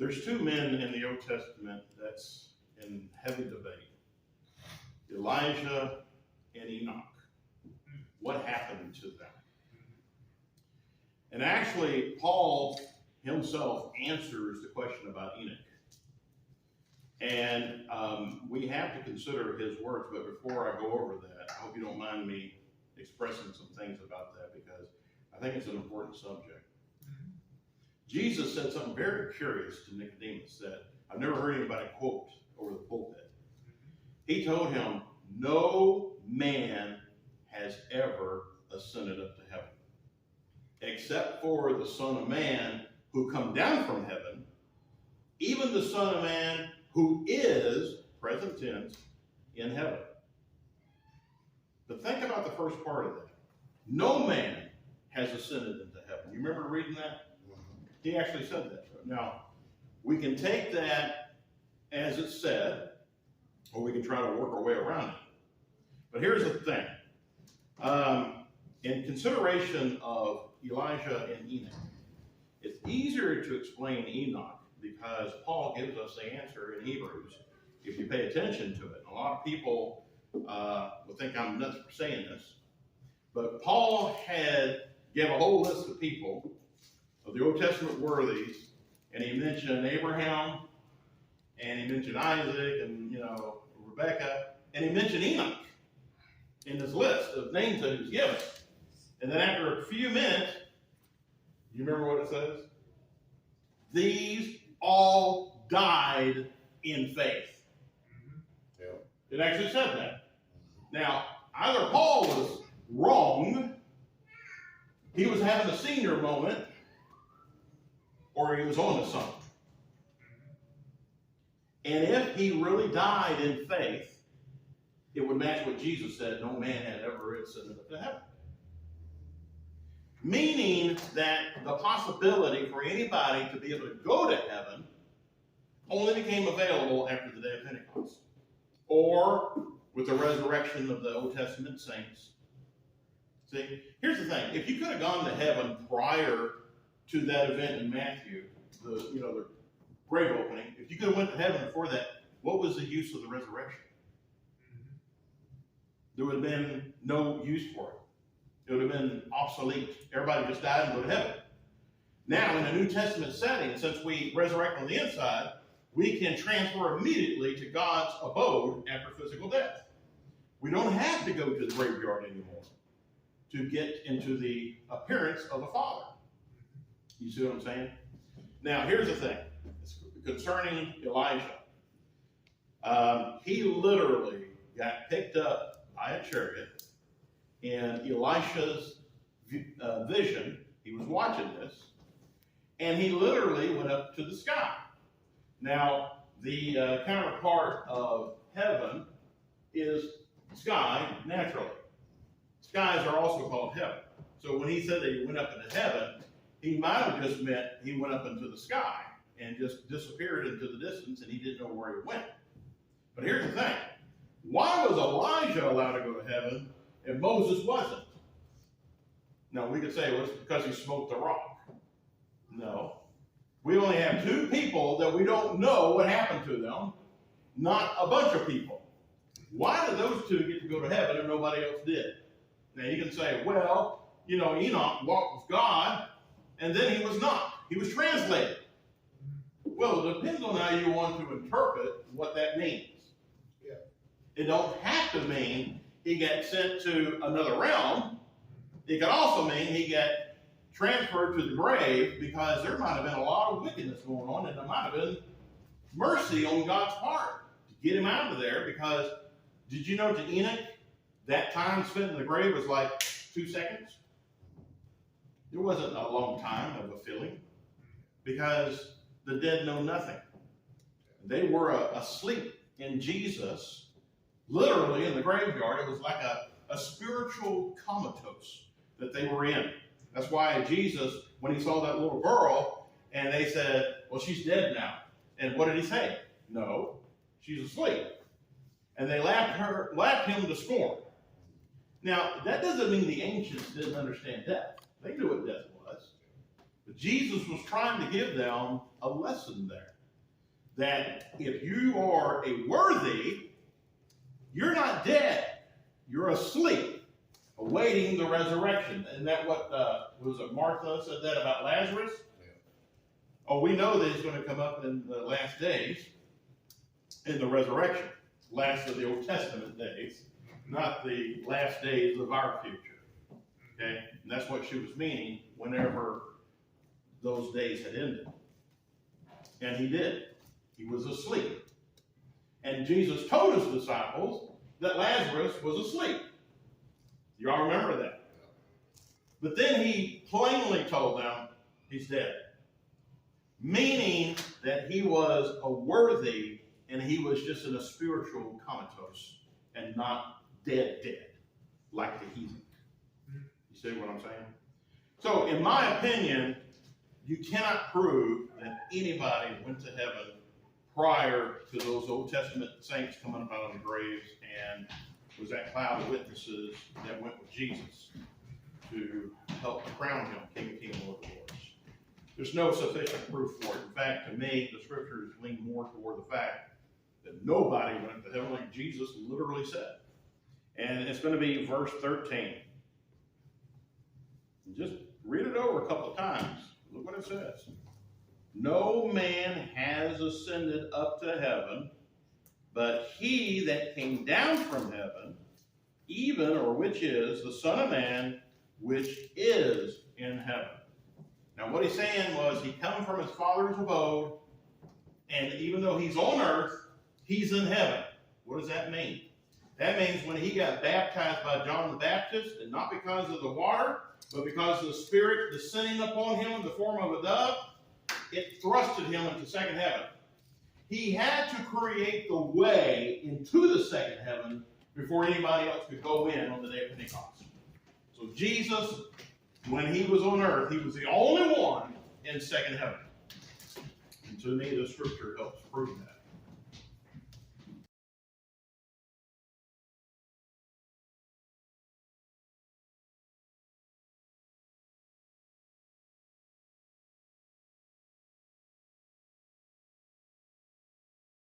There's two men in the Old Testament that's in heavy debate. Elijah and Enoch. What happened to them? And actually, Paul himself answers the question about Enoch. And we have to consider his words, but before I go over that, I hope you don't mind me expressing some things about that because I think it's an important subject. Jesus said something very curious to Nicodemus that I've never heard anybody quote over the pulpit. He told him, no man has ever ascended up to heaven, except for the Son of Man who come down from heaven, even the Son of Man who is, present tense, in heaven. But think about the first part of that. No man has ascended into heaven. You remember reading that? He actually said that. Now, we can take that as it's said, or we can try to work our way around it. But here's the thing. In consideration of Elijah and Enoch, it's easier to explain Enoch because Paul gives us the answer in Hebrews if you pay attention to it. A lot of people will think I'm nuts for saying this, but Paul gave a whole list of people of the Old Testament worthies, and he mentioned Abraham, and he mentioned Isaac, and Rebecca, and he mentioned Enoch in his list of names that he was given. And then after a few minutes, you remember what it says? These all died in faith. Yeah. It actually said that. Now, either Paul was wrong, he was having a senior moment, or he was on to something. And if he really died in faith, it would match what Jesus said, no man had ever ascended up to heaven. Meaning that the possibility for anybody to be able to go to heaven only became available after the day of Pentecost, or with the resurrection of the Old Testament saints. See, here's the thing. If you could have gone to heaven prior to that event in Matthew, the grave opening, if you could have went to heaven before that, what was the use of the resurrection? There would have been no use for it. It would have been obsolete. Everybody just died and go to heaven. Now, in a New Testament setting, since we resurrect on the inside, we can transfer immediately to God's abode after physical death. We don't have to go to the graveyard anymore to get into the appearance of the Father. You see what I'm saying? Now, here's the thing. It's concerning Elijah. He literally got picked up by a chariot in Elisha's vision. He was watching this, and he literally went up to the sky. Now, the counterpart of heaven is sky naturally. Skies are also called heaven. So when he said that he went up into heaven, he might have just meant he went up into the sky and just disappeared into the distance, and he didn't know where he went. But here's the thing. Why was Elijah allowed to go to heaven and Moses wasn't? Now, we could say, well, it's because he smoked the rock. No. We only have two people that we don't know what happened to them, not a bunch of people. Why did those two get to go to heaven and nobody else did? Now, you can say, well, Enoch walked with God, and then he was not. He was translated. Well, it depends on how you want to interpret what that means. Yeah. It don't have to mean he got sent to another realm. It could also mean he got transferred to the grave because there might have been a lot of wickedness going on, and there might have been mercy on God's part to get him out of there. Because did you know to Enoch, that time spent in the grave was like 2 seconds? It wasn't a long time of a feeling because the dead know nothing. They were asleep in Jesus, literally in the graveyard. It was like a spiritual comatose that they were in. That's why Jesus, when he saw that little girl, and they said, well, she's dead now. And what did he say? No, she's asleep. And they laughed him to scorn. Now, that doesn't mean the ancients didn't understand death. They knew what death was. But Jesus was trying to give them a lesson there. That if you are a worthy, you're not dead. You're asleep, awaiting the resurrection. Isn't that what, was it Martha said that about Lazarus? Yeah. Oh, we know that he's going to come up in the last days, in the resurrection. Last of the Old Testament days, not the last days of our future. Okay? And that's what she was meaning whenever those days had ended. And he did. He was asleep. And Jesus told his disciples that Lazarus was asleep. You all remember that? But then he plainly told them he's dead. Meaning that he was a worthy and he was just in a spiritual comatose and not dead, like the heathen. You see what I'm saying? So, in my opinion, you cannot prove that anybody went to heaven prior to those Old Testament saints coming up out of the graves and was that cloud of witnesses that went with Jesus to help crown him King of Kings, Lord of Lords. There's no sufficient proof for it. In fact, to me, the scriptures lean more toward the fact that nobody went to heaven like Jesus literally said. And it's going to be verse 13. Just read it over a couple of times. Look what it says. No man has ascended up to heaven, but he that came down from heaven, even or which is the Son of Man, which is in heaven. Now what he's saying was he come from his Father's abode, and even though he's on earth, he's in heaven. What does that mean? That means when he got baptized by John the Baptist, and not because of the water, but because of the Spirit descending upon him in the form of a dove, it thrusted him into second heaven. He had to create the way into the second heaven before anybody else could go in on the day of Pentecost. So Jesus, when he was on earth, he was the only one in second heaven. And to me, the scripture helps prove that.